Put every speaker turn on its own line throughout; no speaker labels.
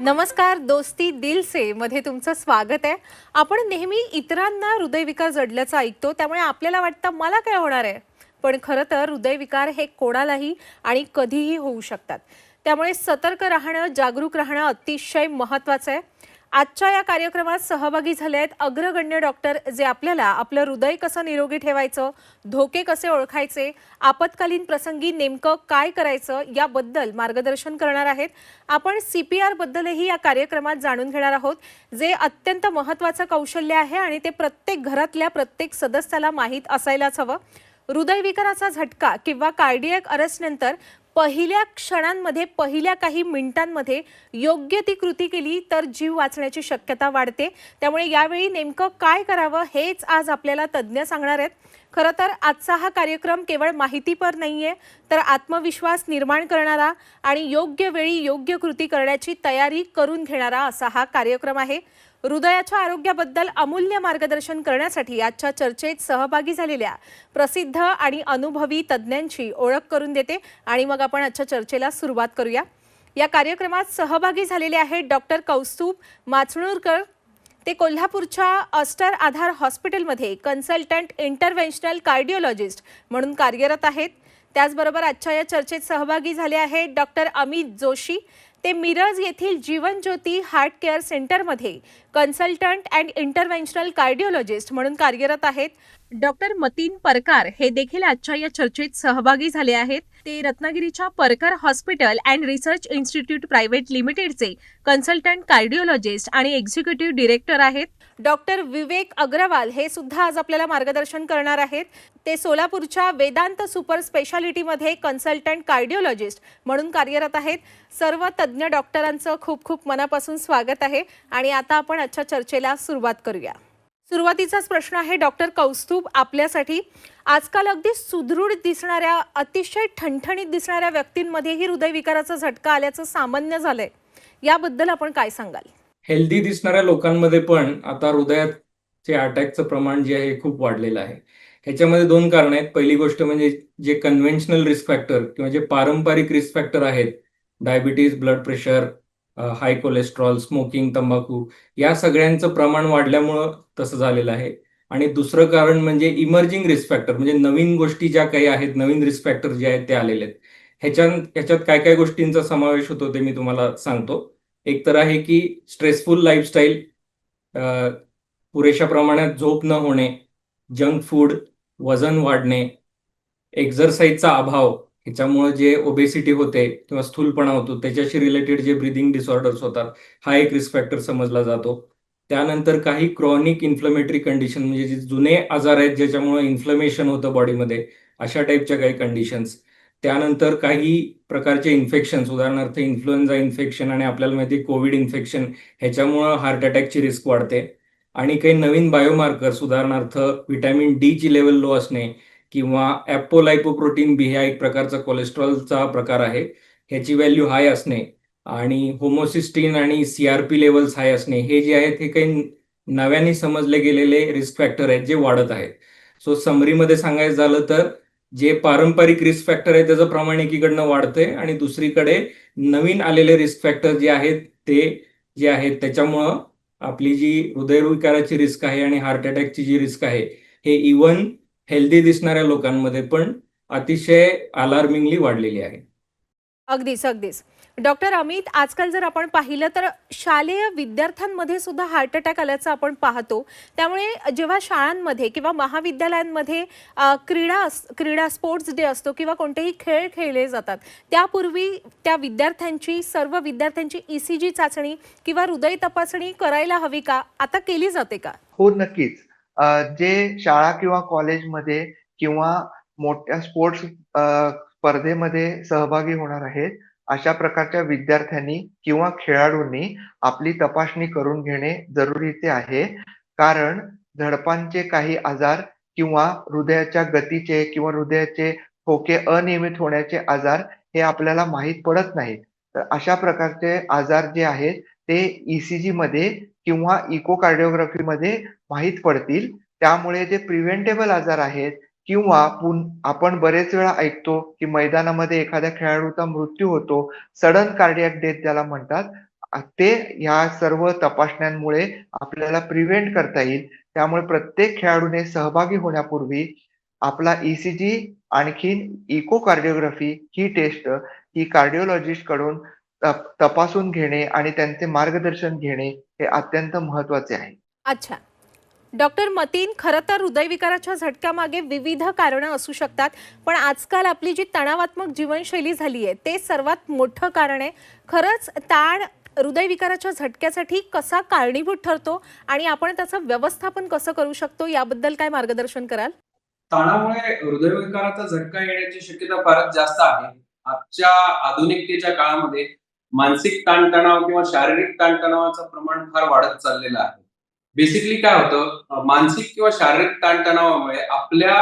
नमस्कार, दोस्ती दिल से मध्ये तुमचं स्वागत आहे. आपण नेहमी इतरांना हृदयविकार जडल्याचं ऐकतो, त्यामुळे आपल्याला वाटतं मला काय होणार आहे. पण खरं तर हृदयविकार हे कोणालाही आणि कधीही होऊ शकतात. त्यामुळे सतर्क राहणं, जागरूक राहणं अतिशय महत्त्वाचं आहे. आजच्या या कार्यक्रमात सहभागी झाले आहेत अग्रगण्य डॉक्टर, जे आपल्याला आपलं हृदय कसं निरोगी ठेवायचं, धोके कसे ओळखायचे, आपत्कालीन प्रसंगी नेमकं काय करायचं याबद्दल मार्गदर्शन करणार आहेत. आपण CPR बद्दलही या कार्यक्रमात जाणून घेणार आहोत, जे अत्यंत महत्त्वाचं कौशल्य आहे आणि ते प्रत्येक घरातल्या प्रत्येक सदस्याला माहीत असायलाच हवं. हृदयविकाराचा झटका किंवा कार्डियक अरेस्ट नंतर पहिल्या क्षणांमध्ये, पहिल्या काही मिनिटांमध्ये योग्य ती कृती केली तर जीव वाचण्याची शक्यता वाढते. त्यामुळे यावेळी नेमकं काय करावं हेच आज आपल्याला तज्ज्ञ सांगणार आहेत. खरं तर आजचा हा कार्यक्रम केवळ माहितीपर नाहीये, तर आत्मविश्वास निर्माण करणारा आणि योग्य वेळी योग्य कृती करण्याची तयारी करून घेणारा असा हा कार्यक्रम आहे. हृदयाच्या आरोग्याबद्दल अमूल्य मार्गदर्शन करण्यासाठी आजच्या चर्चेत सहभागी झालेल्या प्रसिद्ध आणि अनुभवी तज्ज्ञांची ओळख करून देते आणि मग आपण आजच्या चर्चेला सुरुवात करूया. या कार्यक्रमात सहभागी झालेले आहेत डॉक्टर कौस्तुभ माचणूरकर. ते कोल्हापूरच्या अस्टर आधार हॉस्पिटलमध्ये कन्सल्टंट इंटरव्हेन्शनल कार्डिओलॉजिस्ट म्हणून कार्यरत आहेत. त्याचबरोबर आजच्या या चर्चेत सहभागी झाले आहेत डॉक्टर अमित जोशी. ते मिरज येथील जीवन ज्योती हार्ट केअर सेंटरमध्ये कन्सल्टंट अँड इंटरव्हेन्शनल कार्डिओलॉजिस्ट म्हणून कार्यरत आहेत. डॉक्टर मतीन परकार हे देखील आजच्या या चर्चेत सहभागी झाले आहेत. ते रत्नागिरीच्या परकार hospital and research institute private लिमिटेडचे कन्सल्टंट कार्डिओलॉजिस्ट आणि एक्झिक्युटिव्ह डिरेक्टर आहेत. डॉक्टर विवेक अग्रवाल हे सुद्धा आज आपल्याला मार्गदर्शन करणार आहेत. ते सोलापूरच्या वेदांत सुपर स्पेशालिटीमध्ये कन्सल्टंट कार्डिओलॉजिस्ट म्हणून कार्यरत आहेत. सर्व तज्ज्ञ डॉक्टरांचं खूप खूप मनापासून स्वागत आहे आणि आता आपण आजच्या चर्चेला सुरुवात करूया. सुरुवातीचाच प्रश्न आहे डॉक्टर कौस्तुभ आपल्यासाठी. आजकाल अगदी सुदृढ दिसणाऱ्या, अतिशय ठणठणीत दिसणाऱ्या व्यक्तींमध्येही हृदयविकाराचा झटका आल्याचं सामान्य झालंय. याबद्दल आपण काय सांगाल?
हेल्दी दिसणाऱ्या लोकांमध्ये पण आता हृदयाचे अटॅकचं प्रमाण जे आहे खूप वाढलेलं आहे. ह्याच्यामध्ये दोन कारण आहेत. पहिली गोष्ट म्हणजे जे कन्व्हेन्शनल रिस्क फॅक्टर किंवा जे पारंपरिक रिस्क फॅक्टर आहेत, डायबिटीज, ब्लड प्रेशर, हाय कोलेस्ट्रॉल, स्मोकिंग, तंबाखू, या सगळ्यांचं प्रमाण वाढल्यामुळं तसं झालेलं आहे. आणि दुसरं कारण म्हणजे इमर्जिंग रिस्क फॅक्टर, म्हणजे नवीन गोष्टी ज्या काही आहेत, नवीन रिस्क फॅक्टर जे आहेत ते आलेले आहेत. ह्याच्यात काय काय गोष्टींचा समावेश होतो ते मी तुम्हाला सांगतो. एक तर आहे की स्ट्रेसफुल लाईफस्टाईल, पुरेशा प्रमाणात झोप न होणे, जंक फूड, वजन वाढणे, एक्झरसाईजचा अभाव, ह्याच्यामुळे जे ओबेसिटी होते किंवा स्थूलपणा होतो, त्याच्याशी रिलेटेड जे ब्रिदिंग डिसऑर्डर्स होतात, हा एक रिस्क फॅक्टर समजला जातो. त्यानंतर काही क्रॉनिक इन्फ्लमेटरी कंडिशन, म्हणजे जे जुने आजार आहेत ज्याच्यामुळे इन्फ्लमेशन होतं बॉडीमध्ये, अशा टाईपच्या काही कंडिशन्स. त्यानंतर काही प्रकारचे इन्फेक्शन्स, उदाहरणार्थ इन्फ्लुएन्झा इन्फेक्शन आणि आपल्याला माहिती कोविड इन्फेक्शन, ह्याच्यामुळं हार्ट अटॅकची रिस्क वाढते. आणि काही नवीन बायोमार्कर्स, उदाहरणार्थ व्हिटॅमिन डी ची लेवल लो असणे किंवा ॲपोलायपोप्रोटीन बी, हा एक प्रकारचा कोलेस्ट्रॉलचा प्रकार आहे, ह्याची व्हॅल्यू हाय असणे आणि होमोसिस्टीन आणि CRP लेवल्स हाय असणे, हे जे आहेत हे काही नव्याने समजले गेलेले रिस्क फॅक्टर आहेत जे वाढत आहेत. सो समरीमध्ये सांगायचं झालं तर जे पारंपरिक रिस्क फॅक्टर आहे त्याचं प्रमाण एकीकडनं वाढतंय आणि दुसरीकडे नवीन आलेले रिस्क फॅक्टर जे आहेत ते जे आहेत त्याच्यामुळं आपली जी हृदयविकाराची रिस्क आहे आणि हार्ट अटॅकची जी रिस्क आहे, हे इव्हन हेल्दी दिसणाऱ्या लोकांमध्ये पण अतिशय अलार्मिंगली वाढलेली आहे.
अगदीच अगदीच. डॉक्टर अमित, आजकाल जर आपण पाहिलं तर शालेय विद्यार्थ्यांमध्ये सुद्धा हार्ट अटॅक आल्याचं आपण पाहतो. त्यामुळे जेव्हा शाळांमध्ये किंवा महाविद्यालयांमध्ये क्रीडा स्पोर्ट्स डे असतो किंवा कोणतेही खेळ खेळले जातात, त्यापूर्वी त्या विद्यार्थ्यांची, सर्व विद्यार्थ्यांची ECG चाचणी किंवा हृदय तपासणी करायला हवी का? आता केली जाते का?
हो, नक्कीच. जे शाळा किंवा कॉलेजमध्ये किंवा मोठ्या स्पोर्ट्स स्पर्धेमध्ये सहभागी होणार आहेत, अशा प्रकारच्या विद्यार्थ्यांनी किंवा खेळाडूंनी आपली तपासणी करून घेणे जरुरीचे आहे. कारण धडपांचे काही आजार किंवा हृदयाच्या गतीचे किंवा हृदयाचे ठोके अनियमित होण्याचे आजार हे आपल्याला माहीत पडत नाहीत. तर अशा प्रकारचे आजार जे आहेत ते ECGमध्ये किंवा इकोकार्डिओग्राफीमध्ये माहीत पडतील. त्यामुळे जे प्रिव्हेंटेबल आजार आहेत किंवा आपण बरेच वेळा ऐकतो, की मैदानामध्ये एखाद्या खेळाडूचा मृत्यू होतो, सडन कार्डियाक डेथ ज्याला म्हणतात. ते ह्या सर्व तपासण्यांमुळे आपल्याला प्रिव्हेंट करता येईल. त्यामुळे प्रत्येक खेळाडूने सहभागी होण्यापूर्वी आपला ई-सी-जी आणखीन इकोकार्डिओग्राफी ही टेस्ट ही कार्डिओलॉजिस्टकडून तपासून घेणे आणि त्यांचे मार्गदर्शन घेणे हे अत्यंत महत्त्वाचे आहे.
अच्छा. डॉक्टर मतीन, खरं तर हृदयविकाराच्या झटक्यामागे विविध कारणं असू शकतात, पण आजकाल आपली जी तणावात्मक जीवनशैली झाली आहे ते सर्वात मोठं कारण आहे. खरंच ताण हृदयविकाराच्या झटक्यासाठी कसा कारणीभूत ठरतो आणि आपण त्याचं व्यवस्थापन कसं करू शकतो याबद्दल काय मार्गदर्शन कराल?
ताणामुळे हृदयविकाराचा झटका येण्याची शक्यता फारच जास्त आहे. आजच्या आधुनिकतेच्या काळामध्ये मानसिक ताणतणाव किंवा शारीरिक ताणतणावाचं प्रमाण फार वाढत चाललेलं आहे. बेसिकली काय होतं, मानसिक किंवा शारीरिक ताणतणावामुळे आपल्या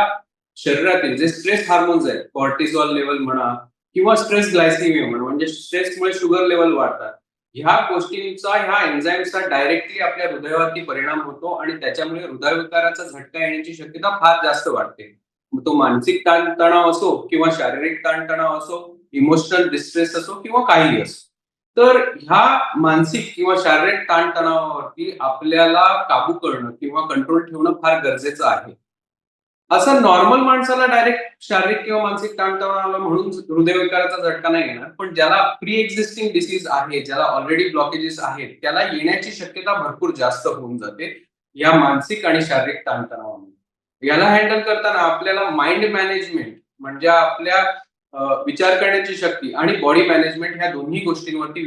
शरीरातील जे स्ट्रेस हार्मोन्स आहेत, कॉर्टिसॉल लेवल म्हणा किंवा स्ट्रेस ग्लायसेमिया म्हणा, म्हणजे स्ट्रेसमुळे शुगर लेवल वाढतात. ह्या गोष्टींचा, ह्या एन्झाईम्सचा डायरेक्टली आपल्या हृदयावरती परिणाम होतो आणि त्याच्यामुळे हृदयविकाराचा झटका येण्याची शक्यता फार जास्त वाढते. मग तो मानसिक ताणतणाव असो किंवा शारीरिक ताणतणाव असो, इमोशनल डिस्ट्रेस असो किंवा काहीही असो. तर ह्या मानसिक किंवा शारीरिक ताणतणावावरती आपल्याला काबू करणं किंवा कंट्रोल ठेवणं फार गरजेचं आहे. असं नॉर्मल माणसाला डायरेक्ट शारीरिक किंवा मानसिक ताणतणाव आला म्हणून हृदयविकाराचा झटका नाही येणार. पण ज्याला प्री एक्झिस्टिंग डिसीज आहे, ज्याला ऑलरेडी ब्लॉकेजेस आहेत, त्याला येण्याची शक्यता भरपूर जास्त होऊन जाते या मानसिक आणि शारीरिक ताणतणावामुळे. याला हँडल करताना आपल्याला माइंड मॅनेजमेंट म्हणजे आपल्या विचार करण्याची शक्ती आणि बॉडी मॅनेजमेंट ह्या दोन्ही गोष्टींवरती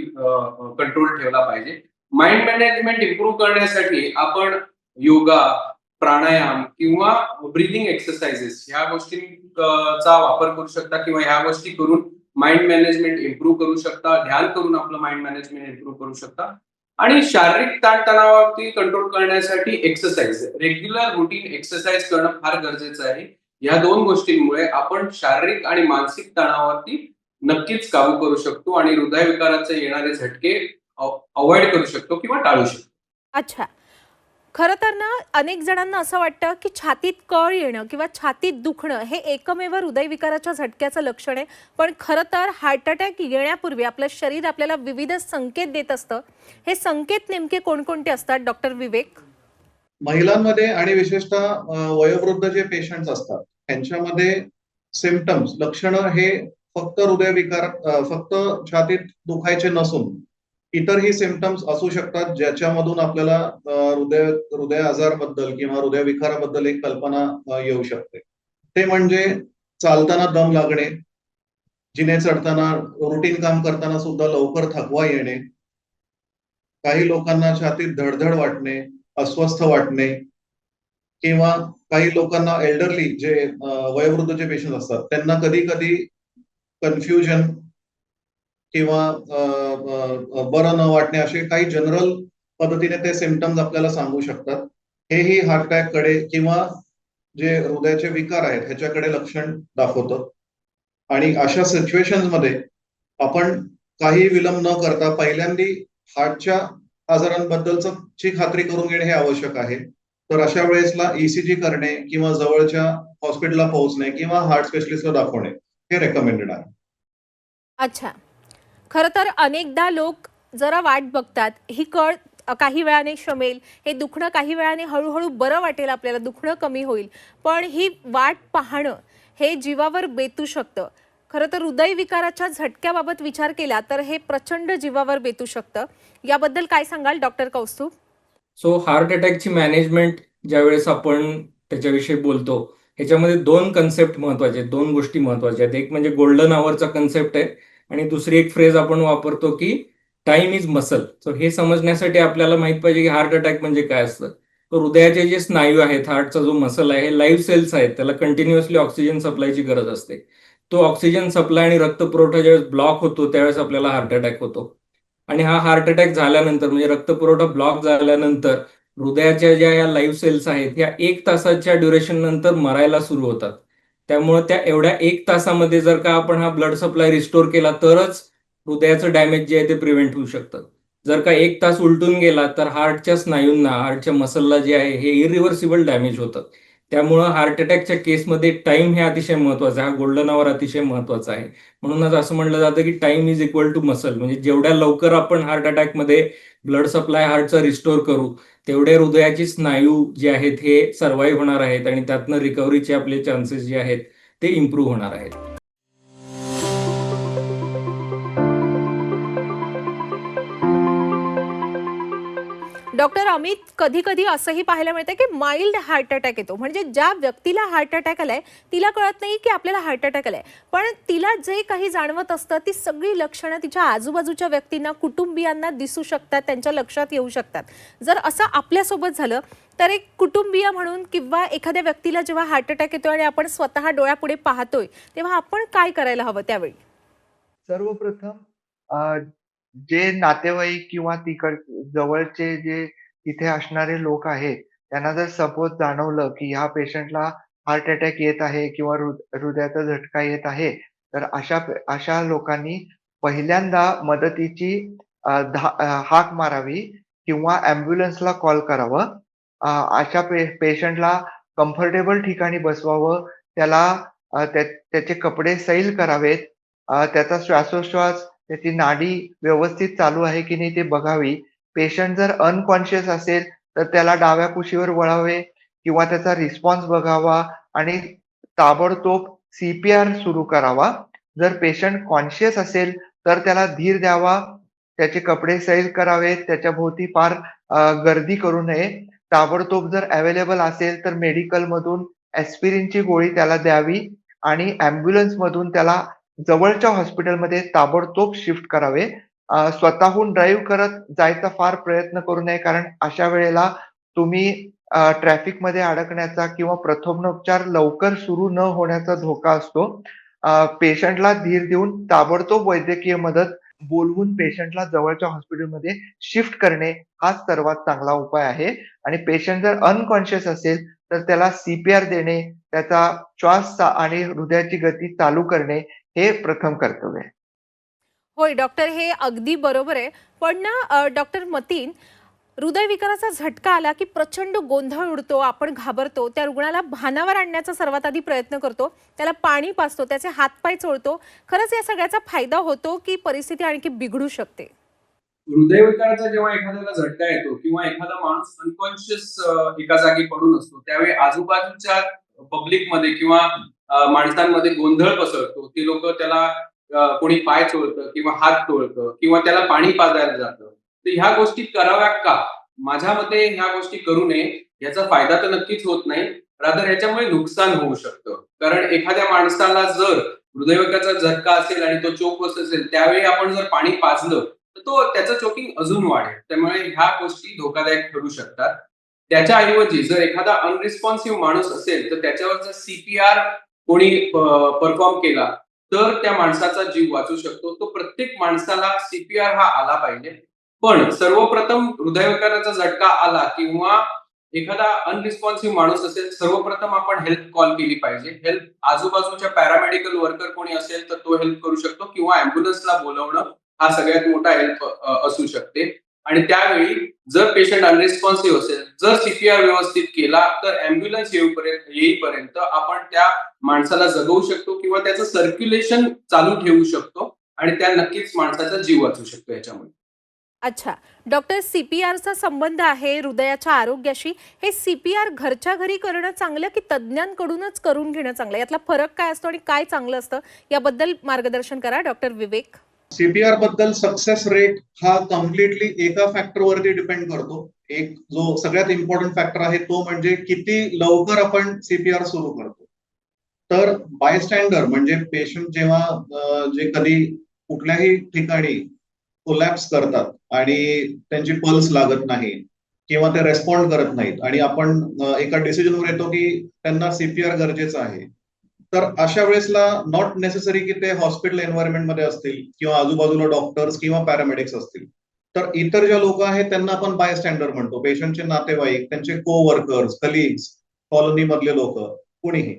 कंट्रोल ठेवला पाहिजे. माइंड मॅनेजमेंट इम्प्रूव्ह करण्यासाठी आपण योगा, प्राणायाम किंवा ब्रीदिंग एक्सरसाइजेस ह्या गोष्टींचा वापर करू शकता किंवा ह्या गोष्टी करून माइंड मॅनेजमेंट इम्प्रूव्ह करू शकता. ध्यान करून आपलं माइंड मॅनेजमेंट इम्प्रूव्ह करू शकता. आणि शारीरिक ताणतणावावरती कंट्रोल करण्यासाठी एक्सरसाइज, रेग्युलर रुटीन एक्सरसाइज करणं फार गरजेचं आहे. या दोन गोष्टींमुळे आपण शारीरिक आणि मानसिक तणावावरती नक्कीच काबू करू शकतो आणि हृदयविकाराचे येणारे झटके अवॉइड करू शकतो किंवा टाळू शकतो.
अच्छा. खरं तर ना, अनेक जणांना असं वाटतं की छातीत कळ येणं किंवा छातीत दुखणं हे एकमेव हृदयविकाराच्या झटक्याचं लक्षण आहे. पण खरं तर हार्ट अटॅक येण्यापूर्वी आपलं शरीर आपल्याला विविध संकेत देत असतं. हे संकेत नेमके कोणकोणते असतात, डॉक्टर विवेक?
महिलांमध्ये आणि विशेषतः वयोवृद्ध जे पेशंट्स असतात त्यांच्यामध्ये सिम्पटम्स, लक्षणं हे फक्त फक्त छातीत दुखायचे नसून इतरही सिम्पटम्स असू शकतात ज्याच्यामधून आपल्याला हृदय आजारबद्दल किंवा हृदयविकाराबद्दल एक कल्पना येऊ शकते. ते म्हणजे चालताना दम लागणे, जिने चढताना, रुटीन काम करताना सुद्धा लवकर थकवा येणे, काही लोकांना छातीत धडधड वाटणे, अस्वस्थ वाटणे किंवा काही लोकांना एल्डरली जे वयोवृद्ध जे पेशंट असतात त्यांना कधी कधी कन्फ्युजन किंवा बरं न वाटणे असे काही जनरल पद्धतीने ते सिम्पटम्स आपल्याला सांगू शकतात. हेही हार्ट अटॅक कडे किंवा जे हृदयाचे विकार आहेत ह्याच्याकडे लक्षण दाखवतं. आणि अशा सिच्युएशन मध्ये आपण काही विलंब न करता पहिल्यांदी हार्टच्या आजारांबद्दलची खात्री करून घेणे हे आवश्यक आहे. तर अशा वेळेसला ईसीजी करणे किंवा जवळच्या हॉस्पिटलला पोहोचणे किंवा हार्ट स्पेशलिस्टला दाखवणे हे रेकमेंडेड आहे.
अच्छा. खरं तर अनेकदा लोक जरा वाट बघतात, ही कळ काही वेळाने शमेल, हे दुखणं काही वेळाने हळूहळू बरं वाटेल, आपल्याला दुखणं कमी होईल, पण ही वाट पाहणं हे जीवावर बेतू शकतं. खरं तर हृदयविकाराच्या झटक्याबाबत विचार केला तर हे प्रचंड जीवावर बेतू शकतं. याबद्दल काय सांगाल, डॉक्टर कौस्तुभ?
सो हार्ट अटॅकची मॅनेजमेंट ज्यावेळेस आपण त्याच्याविषयी बोलतो ह्याच्यामध्ये दोन कन्सेप्ट महत्वाचे आहेत, दोन गोष्टी महत्वाच्या आहेत. एक म्हणजे गोल्डन आवरचा कन्सेप्ट आहे आणि दुसरी एक फ्रेज आपण वापरतो की टाइम इज मसल. सो हे समजण्यासाठी आपल्याला माहित पाहिजे की हार्ट अटॅक म्हणजे काय असतं. तर हृदयाचे जे स्नायू आहेत, हार्टचा जो मसल आहे, हे लाईव्ह सेल्स आहेत, त्याला कंटिन्युअसली ऑक्सिजन सप्लायची गरज असते. तो ऑक्सिजन सप्लाय आणि रक्तपुरवठा ज्यावेळेस ब्लॉक होतो त्यावेळेस आपल्याला हार्ट अटॅक होतो. आणि हा हार्ट अटॅक झाल्यानंतर म्हणजे रक्तपुरवठा ब्लॉक झाल्यानंतर हृदयाच्या ज्या या लाईव्ह सेल्स आहेत ह्या 1 तासाच्या ड्युरेशन नंतर मरायला सुरू होतात. त्यामुळे त्या एवढ्या 1 तासामध्ये जर का आपण हा ब्लड सप्लाय रिस्टोर केला तरच हृदयाचं डॅमेज जे आहे ते प्रिव्हेंट होऊ शकतं. जर का 1 तास उलटून गेला तर हार्टच्या स्नायूंना, हार्टच्या मसलला जे आहे हे इरिव्हर्सिबल डॅमेज होतं. त्यामुळं हार्ट अटॅकच्या केसमध्ये टाइम हे अतिशय महत्वाचं आहे. हा गोल्डन आवर अतिशय महत्वाचा आहे. म्हणूनच असं म्हटलं जातं की time is equal to muscle. म्हणजे जेवढ्या लवकर आपण हार्ट अटॅकमध्ये ब्लड सप्लाय हार्टचा रिस्टोर करू, तेवढे हृदयाची स्नायू जे आहेत हे सर्व्हाइव्ह होणार आहेत आणि त्यातनं रिकव्हरीचे आपले चान्सेस जे आहेत ते इम्प्रूव्ह होणार आहेत.
डॉक्टर अमित, कधी कधी असंही पाहायला मिळतं की माइल्ड हार्ट अटॅक येतो, म्हणजे ज्या व्यक्तीला हार्ट अटॅक आलाय तिला कळत नाही की आपल्याला हार्ट अटॅक आलाय, पण तिला जे काही जाणवत असतं ती सगळी लक्षणं तिच्या आजूबाजूच्या व्यक्तींना, कुटुंबियांना दिसू शकतात, त्यांच्या लक्षात येऊ शकतात. जर असं आपल्यासोबत झालं तर एक कुटुंबीय म्हणून किंवा एखाद्या व्यक्तीला जेव्हा हार्ट अटॅक येतो आणि आपण स्वतः डोळ्यापुढे पाहतोय, तेव्हा आपण काय करायला हवं त्यावेळी?
सर्वप्रथम जे नातेवाईक किंवा जवळचे जे तिथे असणारे लोक आहेत, त्यांना जर सपोज जाणवलं, की ह्या पेशंटला हार्ट अटॅक येत आहे किंवा हृदयाचा झटका येत आहे, तर अशा लोकांनी पहिल्यांदा मदतीची हाक मारावी किंवा ॲम्ब्युलन्सला कॉल करावं. अशा पेशंटला कम्फर्टेबल ठिकाणी बसवावं. त्याला त्याचे कपडे सैल करावेत. त्याचा श्वासोच्छ्वास, त्याची नाडी व्यवस्थित चालू आहे की नाही ते बघावी. पेशंट जर अनकॉन्शियस असेल, तर त्याला डाव्या कुशीवर वळावे किंवा त्याचा रिस्पॉन्स बघावा आणि ताबडतोब CPR सुरू करावा. जर पेशंट कॉन्शियस असेल, तर त्याला धीर द्यावा. त्याचे कपडे सैल करावेत. त्याच्याभोवती फार गर्दी करू नये. ताबडतोब जर अवेलेबल असेल, तर मेडिकलमधून ॲस्पिरिनची गोळी त्याला द्यावी आणि ॲम्ब्युलन्समधून त्याला जवळच्या हॉस्पिटलमध्ये ताबडतोब शिफ्ट करावे. स्वतःहून ड्राईव्ह करत जायचा फार प्रयत्न करू नये, कारण अशा वेळेला तुम्ही ट्रॅफिकमध्ये अडकण्याचा किंवा प्रथमोपचार लवकर सुरू न होण्याचा धोका असतो. पेशंटला धीर देऊन ताबडतोब वैद्यकीय मदत बोलवून पेशंटला जवळच्या हॉस्पिटलमध्ये शिफ्ट करणे हाच सर्वात चांगला उपाय आहे. आणि पेशंट जर अनकॉन्शियस असेल, तर त्याला CPR देणे, त्याचा श्वास आणि हृदयाची गती चालू करणे हे प्रथम कर्तव्य आहे.
होय डॉक्टर, हे अगदी बरोबर आहे. पण ना डॉक्टर मतीन, हृदयविकाराचा झटका आला की प्रचंड गोंधळ उडतो, आपण घाबरतो, त्या रुग्णाला भानावर आणण्याचा सर्वात आधी प्रयत्न करतो, त्याला पाणी पाजतो, त्याचे हातपाय चोळतो. खरंच या सगळ्याचा फायदा होतो की परिस्थिती आणखी बिघडू शकते?
हृदयविकाराचा जेव्हा एखाद्याला झटका येतो किंवा एखादा माणूस अनकॉन्शियस एका जागी पडून असतो, त्यावेळी आजूबाजूच्या पब्लिकमध्ये किंवा माणसांमध्ये गोंधळ पसरतो. ती लोक त्याला कोणी पाय चोळतं किंवा हात चोळतं किंवा त्याला पाणी पाजायला जातं. तर ह्या गोष्टी कराव्या का? माझ्या मते ह्या गोष्टी करू नये. याचा फायदा तर नक्कीच होत नाही. रादर ह्याच्यामुळे नुकसान होऊ शकतं. कारण एखाद्या माणसाला जर हृदयविकाराचा झटका असेल आणि तो चोक बसत असेल, त्यावेळी आपण जर पाणी पाजलं तर तो त्याचं चोकिंग अजून वाढेल. त्यामुळे ह्या गोष्टी धोकादायक ठरू शकतात. त्याच्याऐवजी जर एखादा अनरिस्पॉन्सिव्ह माणूस असेल, तर त्याच्यावर जर CPR कोणी परफॉर्म केला, तर त्या माणसाचा जीव वाचू शकतो. तो प्रत्येक माणसाला CPR हा आला पाहिजे. पण सर्वप्रथम हृदयविकाराचा झटका आला किंवा एखादा अनरिस्पॉन्सिव्ह माणूस असेल, सर्वप्रथम आपण हेल्प कॉल केली पाहिजे. हेल्प आजूबाजूच्या पॅरामेडिकल वर्कर कोणी असेल, तर तो हेल्प करू शकतो किंवा ॲम्ब्युलन्सला बोलावणं हा सगळ्यात मोठा हेल्प असू शकते. आणि त्यावेळी जर पेशंट अनरिस्पॉन्सिव्ह असेल, जर CPR व्यवस्थित केला, तर ॲम्ब्युलन्स येईपर्यंत आपण त्या माणसाला जगवू शकतो किंवा त्याचं सर्क्युलेशन चालू ठेवू शकतो आणि त्या नक्कीच माणसाचा जीव वाचू शकतो याच्यामुळे.
अच्छा डॉक्टर, CPRचा संबंध आहे हृदयाच्या आरोग्याशी. हे CPR घरच्या घरी करणं चांगलं की तज्ज्ञांकडूनच करून घेणं चांगलं? यातला फरक काय असतो आणि काय चांगलं असतं, याबद्दल मार्गदर्शन करा डॉक्टर विवेक.
CPR बद्दल सक्सेस रेट हा कम्प्लिटली एका फॅक्टरवरती डिपेंड करतो. एक जो सगळ्यात इम्पॉर्टंट फॅक्टर आहे तो म्हणजे किती लवकर आपण CPR सुरू करतो. तर बायस्टँडर म्हणजे पेशंट जेव्हा जे कधी कुठल्याही ठिकाणी कोलॅप्स करतात आणि त्यांची पल्स लागत नाही किंवा ते रेस्पॉन्ड करत नाहीत आणि आपण एका डिसिजनवर येतो की त्यांना CPR गरजेचं आहे, तर अशा वेळेसला नॉट नेसेसरी की ते हॉस्पिटल एन्व्हायरमेंटमध्ये असतील किंवा आजूबाजूला डॉक्टर्स किंवा पॅरामेडिक्स असतील. तर इतर ज्या लोक आहेत त्यांना आपण बायस्टँडर म्हणतो. पेशंटचे नातेवाईक, त्यांचे कोवर्कर्स, कलिग्स, कॉलनी मधले लोक, कुणीही.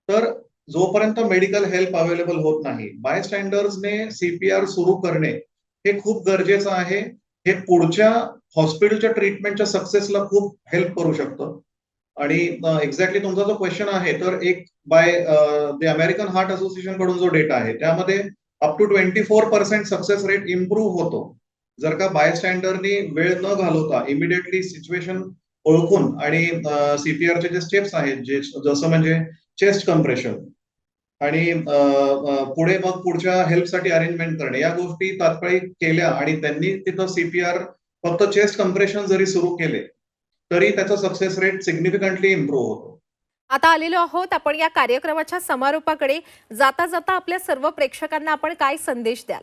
तर जोपर्यंत मेडिकल हेल्प अवेलेबल होत नाही, बायस्टँडर्सने CPR सुरू करणे हे खूप गरजेचं आहे. हे पुढच्या हॉस्पिटलच्या ट्रीटमेंटच्या सक्सेसला खूप हेल्प करू शकतं. आणि एक्झॅक्टली तुमचा जो क्वेश्चन आहे, तर एक by the American Heart Association कडून जो डेटा आहे त्यामध्ये up to 24% success rate improve होतो जर का बायस्टँडरनी वेळ न घालवता इमिडिएटली सिच्युएशन ओळखून आणि सीपीआरचे जे स्टेप्स आहेत जे जसं म्हणजे चेस्ट कम्प्रेशन आणि पुढे मग पुढच्या हेल्पसाठी अरेंजमेंट करणे या गोष्टी तात्काळ केल्या आणि त्यांनी तिथं सीपीआर फक्त चेस्ट कम्प्रेशन जरी सुरू केले तरी त्याचा सक्सेस रेट सिग्निफिकंटली इम्प्रूव्ह होतो.
आता आलेलो आहोत आपण या कार्यक्रमाच्या समारोपाकडे. जाता जाता आपल्या सर्व प्रेक्षकांना आपण काय संदेश द्याल?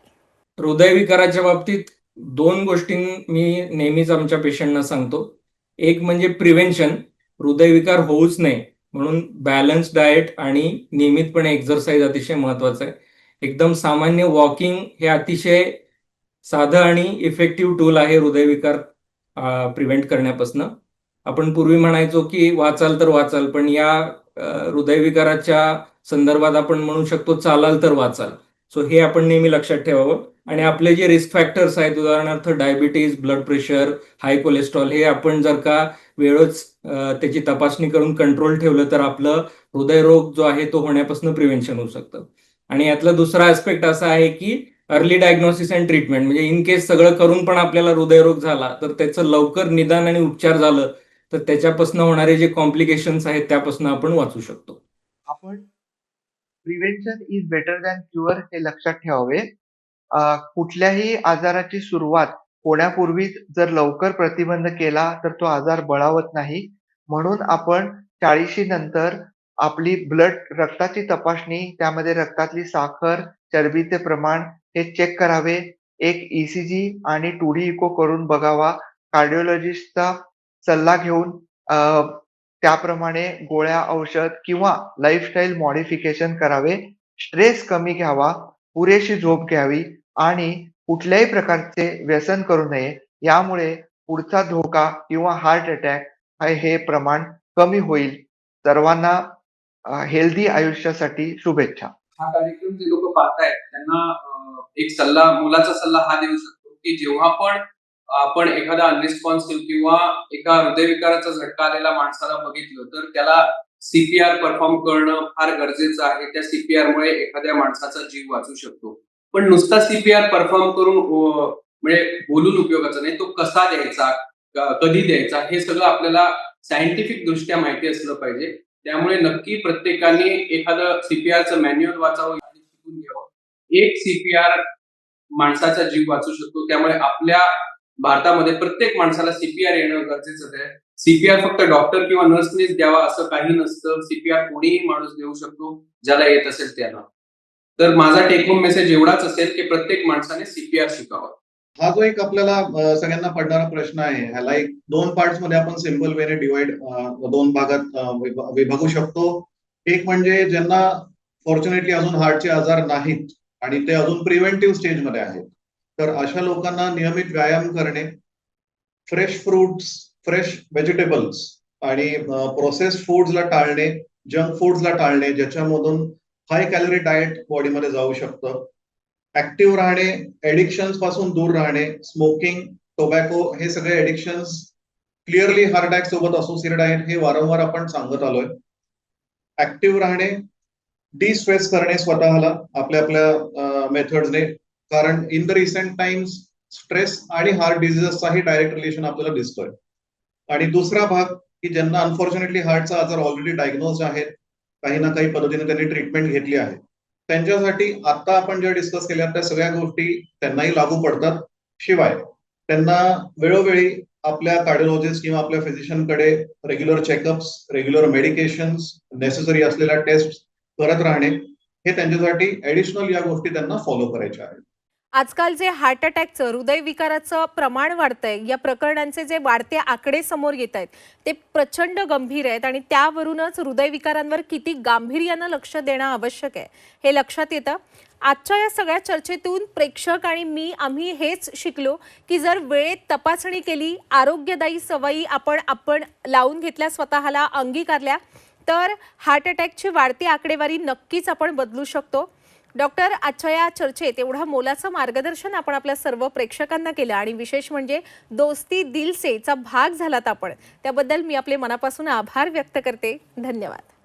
हृदयविकाराच्या बाबतीत 2 गोष्टी मी नेहमीच आमच्या पेशंटना सांगतो. एक म्हणजे प्रिव्हेन्शन, हृदयविकार होऊच नये म्हणून बॅलन्स डाएट आणि नियमितपणे एक्सरसाइज अतिशय महत्वाचं आहे. एकदम सामान्य वॉकिंग हे अतिशय साधं आणि इफेक्टिव्ह टूल आहे हृदयविकार प्रिव्हेंट करण्यापासून. आपण पूर्वी म्हणायचो की वाचाल तर वाचाल, पण या हृदयविकाराच्या संदर्भात आपण म्हणू शकतो चालाल तर वाचाल. सो हे आपण नेहमी लक्षात ठेवावं आणि आपले जे रिस्क फॅक्टर्स आहेत उदाहरणार्थ डायबिटीज, ब्लड प्रेशर, हाय कोलेस्ट्रॉल हे आपण जर का वेळच त्याची तपासणी करून कंट्रोल ठेवलं तर आपलं हृदयरोग जो आहे तो होण्यापासून प्रिव्हेन्शन होऊ शकतं. आणि यातला दुसरा ऍस्पेक्ट असा आहे की अर्ली डायग्नोसिस अँड ट्रीटमेंट, म्हणजे इन केस सगळं करून पण आपल्याला हृदयरोग झाला तर त्याचं लवकर निदान आणि उपचार झालं तर त्याच्यापासून होणारे जे कॉम्प्लिकेशन्स आहेत त्यापासून आपण वाचू शकतो.
आपण prevention is better than cure हे लक्षात ठेवावे. कुठल्याही आजाराची सुरुवात होण्यापूर्वीच जर लवकर प्रतिबंध केला तर तो आजार बळावत नाही. म्हणून आपण 40शी नंतर आपली रक्ताची तपासणी, त्यामध्ये रक्तातली साखर, चरबीचे प्रमाण हे चेक करावे. एक ECG आणि 2D इको करून बघावा. कार्डिओलॉजिस्टचा सल्ला घेऊन त्याप्रमाणे गोळ्या, औषध किंवा लाईफस्टाईल मॉडिफिकेशन करावे. स्ट्रेस कमी घ्यावा, पुरेशी झोप घ्यावी आणि कुठल्याही प्रकारचे व्यसन करू नये. यामुळे पुढचा धोका किंवा हार्ट अटॅक हे प्रमाण कमी होईल. सर्वांना हेल्दी आयुष्यासाठी शुभेच्छा.
हा कार्यक्रम जे लोक पाहतायत त्यांना एक मोलाचा सल्ला हा देऊ शकतो की जेव्हा पण आपण एखादा अनरिस्पॉन्सिव्ह किंवा एका हृदयविकाराचा झटका आलेला माणसाला बघितलं तर त्याला सीपीआर परफॉर्म करणं फार गरजेचं आहे. त्या सीपीआर मुळे एखाद्या माणसाचा जीव वाचू शकतो. पण नुसता सीपीआर परफॉर्म करून म्हणजे बोलून उपयोगाचा नाही, तो कसा द्यायचा, कधी द्यायचा हे सगळं आपल्याला सायंटिफिक दृष्ट्या माहिती असलं पाहिजे. त्यामुळे नक्की प्रत्येकाने एखादं सीपीआरचं मॅन्युअल वाचावं आणि शिकून घ्यावं. एक सीपीआर माणसाचा जीव वाचू शकतो. त्यामुळे आपल्या भारतामध्ये प्रत्येक माणसाला सीपीआर येणं गरजेचं आहे. सीपीआर फक्त डॉक्टर किंवा नर्सनेच द्यावा असं काही नसतं. सीपीआर कोणीही माणूस देऊ शकतो ज्याला येत असेल त्याला. तर माझा टेक होम मेसेज एवढाच असेल की प्रत्येक माणसाने सीपीआर शिकावा.
हा जो एक आपल्याला सगळ्यांना पडणारा प्रश्न आहे ह्याला एक 2 पार्ट्स मध्ये आपण सिंपल वेने डिवाइड 2 भागात विभागू शकतो. एक म्हणजे ज्यांना फॉर्च्युनेटली अजून हार्टचे आजार नाहीत आणि ते अजून प्रिव्हेंटिव्ह स्टेज मध्ये आहेत, तर अशा लोकांना नियमित व्यायाम करणे, फ्रेश फ्रुट्स, फ्रेश व्हेजिटेबल्स आणि प्रोसेस्ड फूड्सला टाळणे, जंक फूड्सला टाळणे ज्याच्यामधून हाय कॅलरी डाएट बॉडीमध्ये जाऊ शकतं. ऍक्टिव्ह राहणे, एडिक्शन्स पासून दूर राहणे, स्मोकिंग, टोबॅको हे सगळे एडिक्शन्स क्लिअरली हार्ट अटॅक सोबत असोसिएटेड आहेत हे वारंवार आपण सांगत आलोय. ऍक्टिव्ह राहणे, डिस्ट्रेस करणे स्वतःला आपल्या आपल्या मेथड्सने, कारण in the recent times stress आणि हार्ट डिझिजेसचाही डायरेक्ट रिलेशन आपल्याला दिसतोय. आणि दुसरा भाग की ज्यांना अनफॉर्च्युनेटली हार्टचा आजार ऑलरेडी डायग्नोज आहेत, काही ना काही पद्धतीने त्यांनी ट्रीटमेंट घेतली आहे, त्यांच्यासाठी आता आपण ज्या डिस्कस केल्या त्या सगळ्या गोष्टी त्यांनाही लागू पडतात. शिवाय त्यांना वेळोवेळी आपल्या कार्डिओलॉजिस्ट किंवा आपल्या फिजिशियनकडे regular checkups, regular medications, necessary असलेल्या टेस्ट करत राहणे हे त्यांच्यासाठी ऍडिशनल या गोष्टी त्यांना फॉलो करायच्या आहेत.
आजकाल जे हार्ट अटॅकचं, हृदयविकाराचं प्रमाण वाढतंय, या प्रकरणांचे जे वाढते आकडे समोर येत आहेत ते प्रचंड गंभीर आहेत आणि त्यावरूनच हृदयविकारांवर किती गांभीर्यानं लक्ष देणं आवश्यक आहे हे लक्षात येतं. आजच्या या सगळ्या चर्चेतून प्रेक्षक आणि आम्ही हेच शिकलो की जर वेळेत तपासणी केली, आरोग्यदायी सवयी आपण लावून घेतल्या, स्वतःला अंगीकारल्या तर हार्ट अटॅकची वाढती आकडेवारी नक्कीच आपण बदलू शकतो. डॉक्टर, आजच्या या चर्चेत एवढं मोलाचं मार्गदर्शन आपण आपल्या सर्व प्रेक्षकांना केलं आणि विशेष म्हणजे दोस्ती दिल से चा भाग झालात आपण. त्याबद्दल मी आपले मनापासून आभार व्यक्त करते. धन्यवाद.